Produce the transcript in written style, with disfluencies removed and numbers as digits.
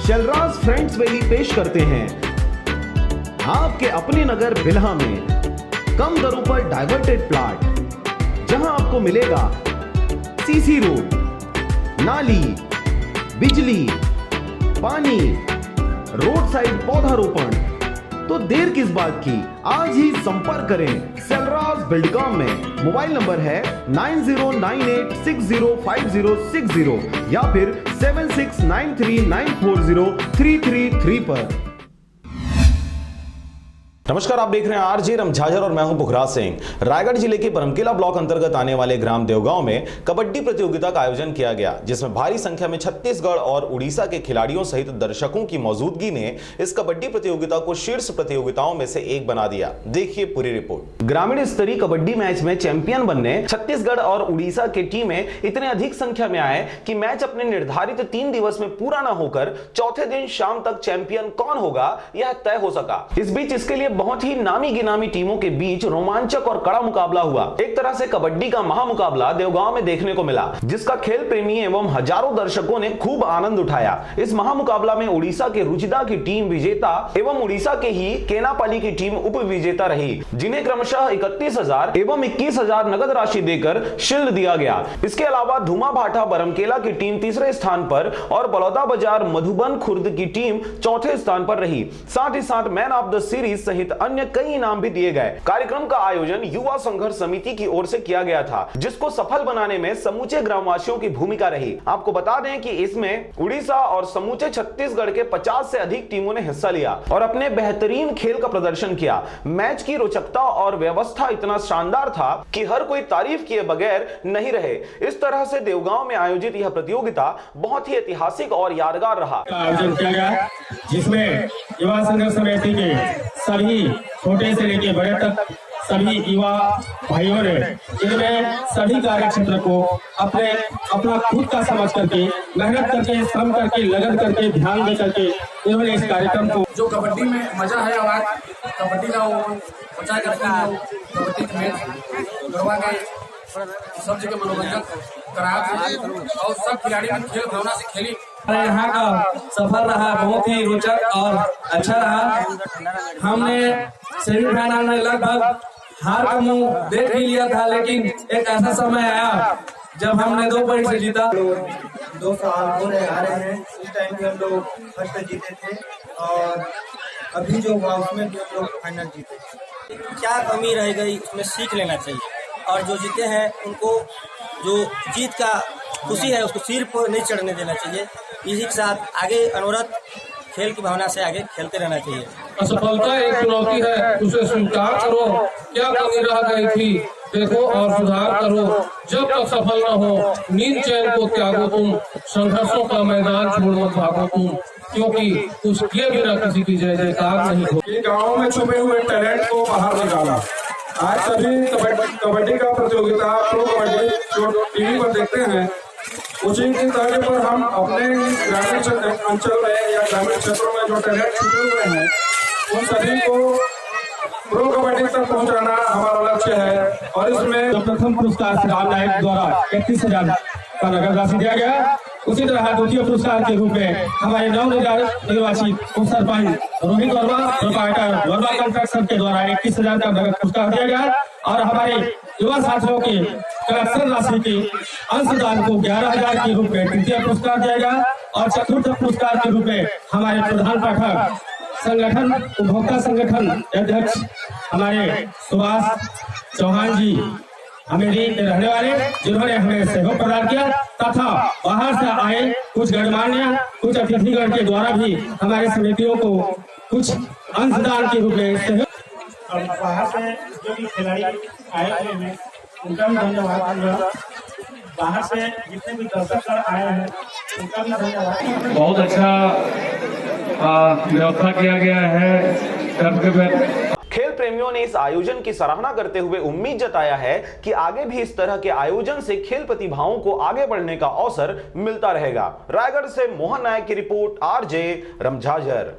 Shailraj friends valley पेश करते हैं आपके अपने नगर बिल्हा में कम दरों पर डाइवर्टेड प्लॉट, जहां आपको मिलेगा सीसी रोड, नाली, बिजली, पानी, रोड साइड पौधारोपण। तो देर किस बात की, आज ही संपर्क करें शैलराज बिल्डकॉम में। मोबाइल नंबर है 9098605060 या फिर 7693940333 पर। नमस्कार, आप देख रहे हैं आरजे रमझाझर और मैं हूं पुखराज सिंह। रायगढ़ जिले के बरमकेला ब्लॉक अंतर्गत आने वाले ग्राम देवगांव में कबड्डी प्रतियोगिता का आयोजन किया गया, जिसमें भारी संख्या में छत्तीसगढ़ और उड़ीसा के खिलाड़ियों सहित दर्शकों की मौजूदगी ने इस कबड्डी प्रतियोगिता को शीर्ष प्रतियोगिताओं में से एक बना दिया। देखिए पूरी रिपोर्ट। ग्रामीण स्तरीय कबड्डी मैच में चैंपियन बनने छत्तीसगढ़ और उड़ीसा की टीमें इतने अधिक संख्या में आए कि मैच अपने निर्धारित 3 दिवस में पूरा न होकर चौथे दिन शाम तक चैंपियन कौन होगा यह तय हो सका। इस बीच इसके लिए बहुत ही नामी गिनामी टीमों के बीच रोमांचक और कड़ा मुकाबला हुआ। एक तरह से कबड्डी का महामुकाबला देवगांव में देखने को मिला, जिसका खेल प्रेमी एवं हजारों दर्शकों ने खूब आनंद उठाया। इस महामुकाबला में उड़ीसा के रुचिदा की टीम विजेता एवं उड़ीसा के ही केनापाली की टीम उप विजेता रही, जिन्हें क्रमशः 31,000 एवं 21,000 नगद राशि देकर शील्ड दिया गया। इसके अलावा धुमा भाटा बरमकेला की टीम तीसरे स्थान पर और बलौदा बाजार मधुबन खुर्द की टीम चौथे स्थान पर रही। साथ ही साथ मैन ऑफ द सीरीज सहित अन्य कई इनाम भी दिए गए। कार्यक्रम का आयोजन युवा संघर्ष समिति की ओर से किया गया था, जिसको सफल बनाने में समूचे ग्रामवासियों की भूमिका रही। आपको बता दें कि इसमें उड़ीसा और समूचे छत्तीसगढ़ के 50 से अधिक टीमों ने हिस्सा लिया और अपने बेहतरीन खेल का प्रदर्शन किया। मैच की रोचकता और व्यवस्था इतना शानदार था कि हर कोई तारीफ किए बगैर नहीं रहे। इस तरह से देवगांव में आयोजित यह प्रतियोगिता बहुत ही ऐतिहासिक और यादगार रहा। आयोजन किया गया, जिसमें युवा संघर्ष समिति के सभी छोटे से लेके बड़े तक सभी युवा भाइयों ने इनमें सभी कार्य क्षेत्र को अपना खुद का समझ करके, मेहनत करके, श्रम करके, लगन करके, ध्यान दे करके इन्होंने इस कार्यक्रम को, जो कबड्डी में मजा है और आज कबड्डी का वो बचा करते हैं, कबड्डी के मैच करवा के सब जगह मनोरंजन कराया और सब खिलाड़ी खेल भावना से खेली। यहाँ का सफल रहा, बहुत ही रोचक और अच्छा रहा। हमने सेमीफाइनल में लगभग हार का मुंह देख ही लिया था, लेकिन एक ऐसा समय आया जब हमने 2 पॉइंट से जीता। 2 साल होने आ रहे हैं, इस टाइम भी हम लोग फर्स्ट जीते थे और अभी जो हुआ उसमें भी हम लोग फाइनल जीते। क्या कमी रह गई उसमें सीख लेना चाहिए, और जो जीते हैं उनको जो जीत का खुशी है उसको सिर पर नहीं चढ़ने देना चाहिए। इसी के साथ आगे अनवरत खेल की भावना से आगे खेलते रहना चाहिए। असफलता एक चुनौती है, उसे स्वीकार करो। क्या कमी रह गई थी देखो और सुधार करो। जब तक सफल न हो नींद चैन को त्यागो तुम, संघर्षों का मैदान छोड़ मत भागो तुम, क्योंकि कुछ किए बिना किसी की जय जयकार नहीं हो। गाँव में छुपे हुए टैलेंट को बाहर निकाला। आज सभी कबड्डी का प्रतियोगिता, प्रो कबड्डी जो टीवी पर देखते हैं, उसी के तर्ज पर हम अपने ग्रामीण अंचल में या ग्रामीण क्षेत्रों में जो टैलेंट छुपे हुए हैं उन सभी को प्रो कबड्डी तक पहुंचाना हमारा लक्ष्य है। और इसमें जो प्रथम पुरस्कार राम नायक द्वारा 31,000 का नगद राशि दिया गया, उसी तरह द्वितीय पुरस्कार के रूप में हमारे नवनिर्वाचित उप सरपंच रोहित वर्मा प्रोप्राइटर वर्मा कंस्ट्रक्शन के द्वारा 21,000 का नगद पुरस्कार दिया गया। और हमारे युवा साथियों के कलेक्शन राशि के अंशदान को 11,000 के रूप में तृतीय पुरस्कार दिया गया। और चतुर्थ पुरस्कार के रूप में हमारे प्रधान पाठक संगठन उपभोक्ता संगठन अध्यक्ष हमारे सुभाष चौहान जी अमेरी के रहने वाले, जिन्होंने हमें सहयोग प्रदान किया, तथा बाहर से आए कुछ गणमान्य, कुछ अतिथिगण के द्वारा भी हमारे समितियों को कुछ अंशदान के रूप में सहयोग। और बाहर से जो भी खिलाड़ी आए हुए हैं उनका भी धन्यवाद। बाहर से जितने भी दर्शक आए हैं उनका भी धन्यवाद। बहुत अच्छा व्यवस्था किया गया है। खेल प्रेमियों ने इस आयोजन की सराहना करते हुए उम्मीद जताया है कि आगे भी इस तरह के आयोजन से खेल प्रतिभाओं को आगे बढ़ने का अवसर मिलता रहेगा। रायगढ़ से मोहन नायक की रिपोर्ट, आरजे रमझाझर।